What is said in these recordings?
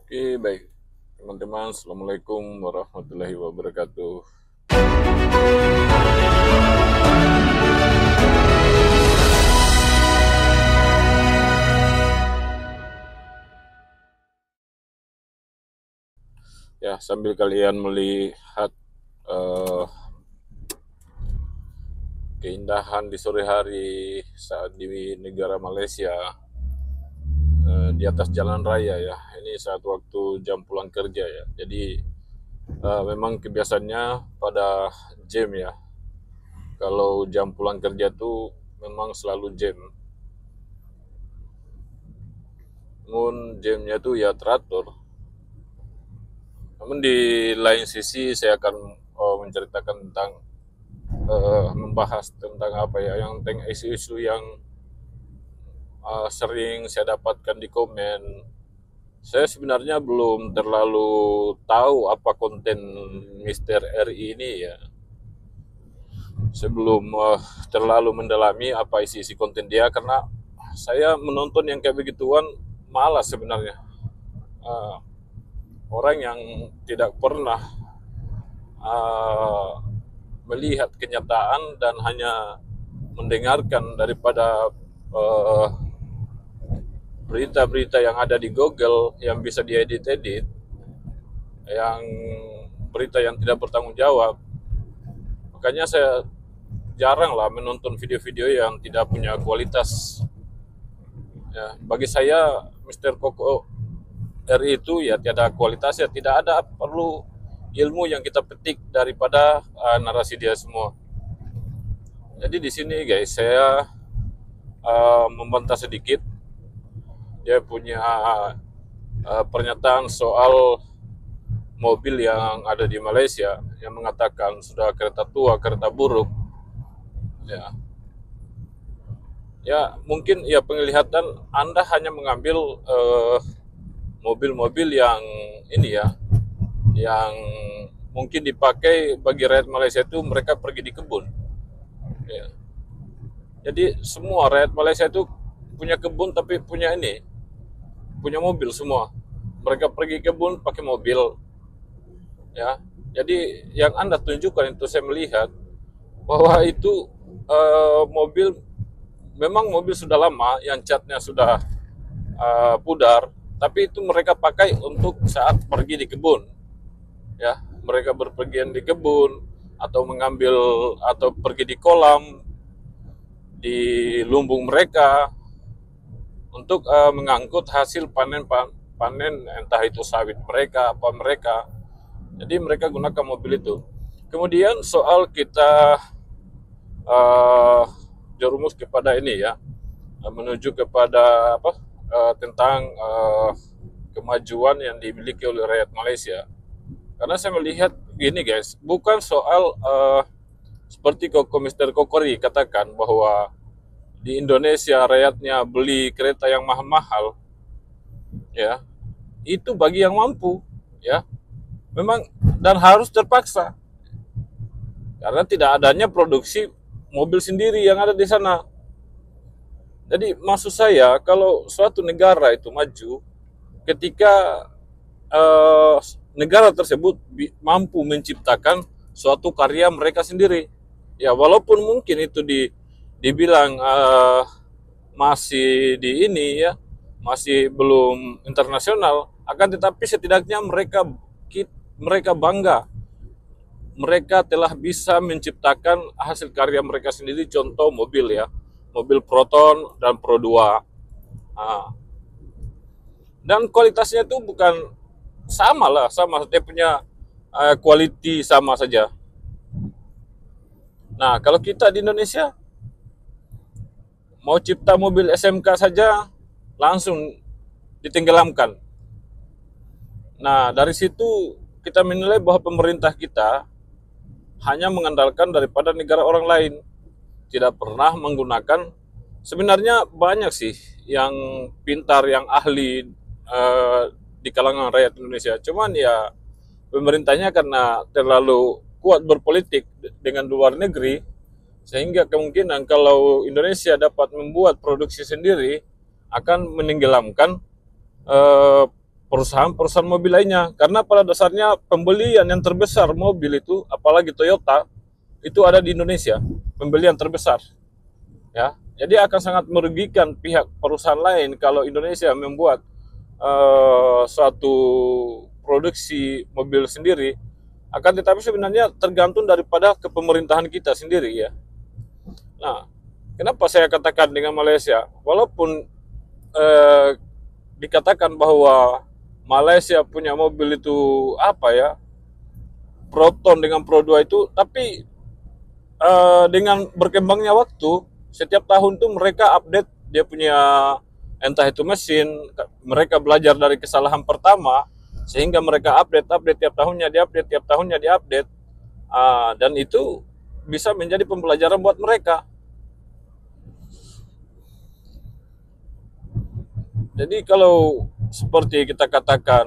Oke, baik. Teman-teman, Assalamualaikum warahmatullahi wabarakatuh. Ya, sambil kalian melihat eh, keindahan di sore hari saat di negara Malaysia, di atas jalan raya ya. Ini saat waktu jam pulang kerja ya. Jadi memang kebiasaannya pada jam ya. Kalau jam pulang kerja tuh memang selalu jam. Namun jamnya tuh ya teratur. Namun di lain sisi saya akan menceritakan tentang membahas tentang apa ya, yang tentang isu-isu yang sering saya dapatkan di komen. Saya sebenarnya belum terlalu tahu apa konten Mister RI ini ya. Saya belum terlalu mendalami apa isi-isi konten dia karena saya menonton yang kayak begituan malas sebenarnya. Uh, Orang yang tidak pernah uh, melihat kenyataan dan hanya mendengarkan daripada berita-berita yang ada di Google yang bisa diedit-edit, yang berita yang tidak bertanggung jawab. Makanya saya jarang lah menonton video-video yang tidak punya kualitas. Ya, bagi saya Mister Koko RI itu ya tiada kualitas, ya tidak ada perlu ilmu yang kita petik daripada narasi dia semua. Jadi di sini guys saya membantah sedikit. Dia punya pernyataan soal mobil yang ada di Malaysia yang mengatakan sudah kereta tua, kereta buruk. Ya mungkin ya penglihatan Anda hanya mengambil mobil-mobil yang ini ya, yang mungkin dipakai bagi rakyat Malaysia itu mereka pergi di kebun. Ya. Jadi semua rakyat Malaysia itu punya kebun tapi punya ini, punya mobil semua. Mereka pergi kebun pakai mobil. Ya. Jadi yang Anda tunjukkan itu saya melihat bahwa itu mobil, memang mobil sudah lama yang catnya sudah pudar, tapi itu mereka pakai untuk saat pergi di kebun. Ya, mereka berpergian di kebun atau mengambil atau pergi di kolam di lumbung mereka untuk mengangkut hasil panen entah itu sawit mereka apa mereka. Jadi mereka gunakan mobil itu. Kemudian soal kita jerumus kepada ini ya, menuju kepada apa tentang kemajuan yang dimiliki oleh rakyat Malaysia. Karena saya melihat gini guys, bukan soal seperti Mister Kokori katakan bahwa di Indonesia rakyatnya beli kereta yang mahal-mahal, ya itu bagi yang mampu, ya memang dan harus terpaksa karena tidak adanya produksi mobil sendiri yang ada di sana. Jadi maksud saya kalau suatu negara itu maju ketika negara tersebut mampu menciptakan suatu karya mereka sendiri. Ya walaupun mungkin itu dibilang masih di ini ya, masih belum internasional, akan tetapi setidaknya mereka bangga. Mereka telah bisa menciptakan hasil karya mereka sendiri, contoh mobil ya, mobil Proton dan Pro 2. Dan kualitasnya itu bukan sama dia punya quality sama saja. Nah, kalau kita di Indonesia mau cipta mobil SMK saja langsung ditenggelamkan. Nah, dari situ kita menilai bahwa pemerintah kita hanya mengandalkan daripada negara orang lain, tidak pernah menggunakan. Sebenarnya banyak sih yang pintar, yang ahli di kalangan rakyat Indonesia. Cuman ya pemerintahnya karena terlalu kuat berpolitik dengan luar negeri, sehingga kemungkinan kalau Indonesia dapat membuat produksi sendiri akan menenggelamkan perusahaan-perusahaan mobil lainnya, karena pada dasarnya pembelian yang terbesar mobil itu, apalagi Toyota, itu ada di Indonesia, pembelian terbesar, ya. Jadi akan sangat merugikan pihak perusahaan lain kalau Indonesia membuat suatu produksi mobil sendiri. Akan tetapi sebenarnya tergantung daripada kepemerintahan kita sendiri, ya. Nah, kenapa saya katakan dengan Malaysia, walaupun dikatakan bahwa Malaysia punya mobil itu apa ya, Proton dengan Pro 2 itu, tapi dengan berkembangnya waktu, setiap tahun tuh mereka update dia punya, entah itu mesin, mereka belajar dari kesalahan pertama, sehingga mereka update tiap tahunnya, diupdate, dan itu bisa menjadi pembelajaran buat mereka. Jadi kalau seperti kita katakan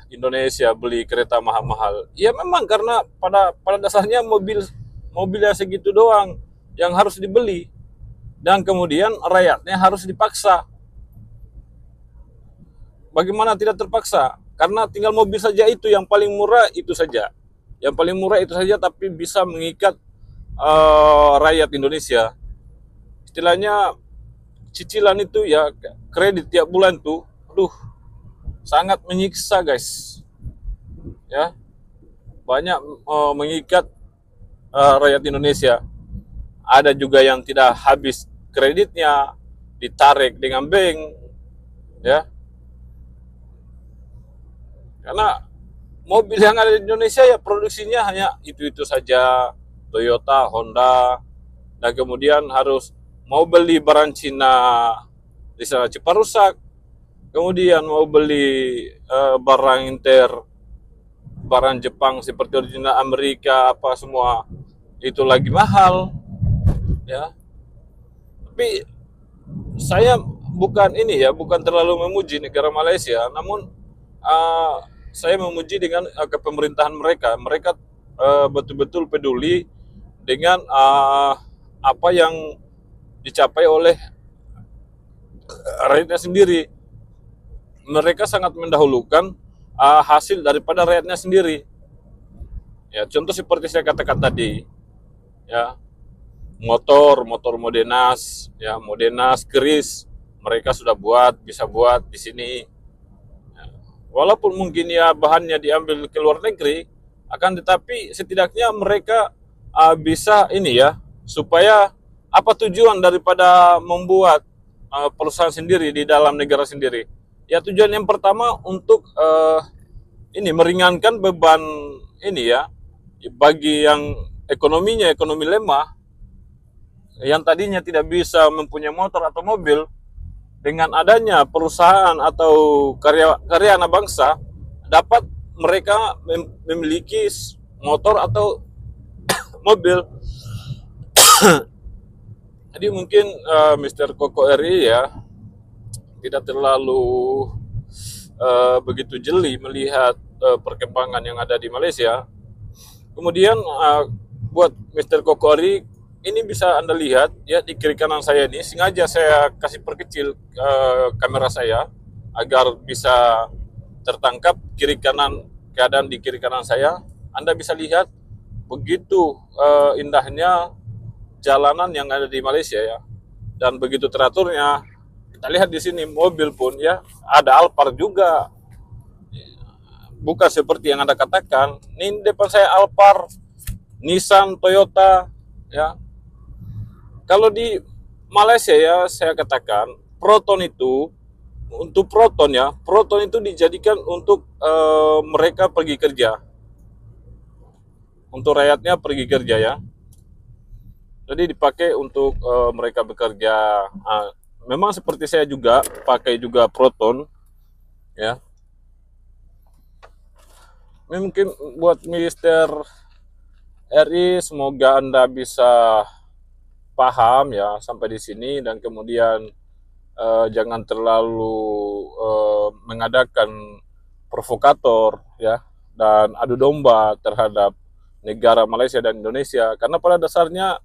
Indonesia beli kereta mahal-mahal, ya memang karena pada dasarnya mobil yang segitu doang yang harus dibeli, dan kemudian rakyatnya harus dipaksa. Bagaimana tidak terpaksa? Karena tinggal mobil saja itu yang paling murah itu saja, tapi bisa mengikat rakyat Indonesia. Istilahnya cicilan itu ya, kredit tiap bulan tuh, aduh, sangat menyiksa guys, ya, banyak mengikat rakyat Indonesia. Ada juga yang tidak habis kreditnya, ditarik dengan bank, ya, karena mobil yang ada di Indonesia ya produksinya hanya itu saja, Toyota, Honda, dan kemudian harus mau beli barang Cina di sana cepat rusak, kemudian mau beli barang barang Jepang seperti original Amerika apa semua itu lagi mahal, ya. Tapi saya bukan terlalu memuji negara Malaysia, namun saya memuji dengan kepemerintahan mereka. Mereka betul-betul peduli dengan apa yang dicapai oleh rakyatnya sendiri. Mereka sangat mendahulukan hasil daripada rakyatnya sendiri. Ya, contoh seperti saya katakan tadi, ya, motor Modenas, ya, Modenas, Kris, mereka sudah bisa buat di sini. Ya, walaupun mungkin ya bahannya diambil ke luar negeri, akan tetapi setidaknya mereka bisa ini ya, supaya apa tujuan daripada membuat perusahaan sendiri di dalam negara sendiri? Ya, tujuan yang pertama untuk ini meringankan beban ini ya, bagi yang ekonomi lemah, yang tadinya tidak bisa mempunyai motor atau mobil. Dengan adanya perusahaan atau karya anak bangsa, dapat mereka memiliki motor atau mobil. Jadi mungkin Mr. Koko RI ya tidak terlalu begitu jeli melihat perkembangan yang ada di Malaysia. Kemudian buat Mr. Koko RI, ini bisa Anda lihat ya, di kiri kanan saya ini, sengaja saya kasih perkecil kamera saya agar bisa tertangkap keadaan di kiri kanan saya. Anda bisa lihat begitu indahnya jalanan yang ada di Malaysia ya, dan begitu teraturnya. Kita lihat di sini mobil pun ya, ada Alphard juga, bukan seperti yang Anda katakan. Ini depan saya Alphard, Nissan, Toyota, ya. Kalau di Malaysia ya, saya katakan Proton itu, untuk Proton ya, Proton itu dijadikan untuk mereka pergi kerja, untuk rakyatnya pergi kerja ya. Jadi dipakai untuk mereka bekerja. Memang seperti saya juga pakai juga Proton, ya. Mungkin buat Mister RI, semoga Anda bisa paham ya sampai di sini, dan kemudian jangan terlalu mengadakan provokator ya, dan adu domba terhadap negara Malaysia dan Indonesia, karena pada dasarnya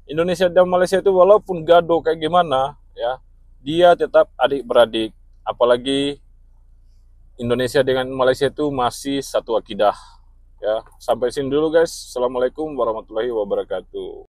Indonesia dan Malaysia itu walaupun gaduh kayak gimana ya, dia tetap adik-beradik. Apalagi Indonesia dengan Malaysia itu masih satu akidah. Ya, sampai sini dulu guys. Assalamualaikum warahmatullahi wabarakatuh.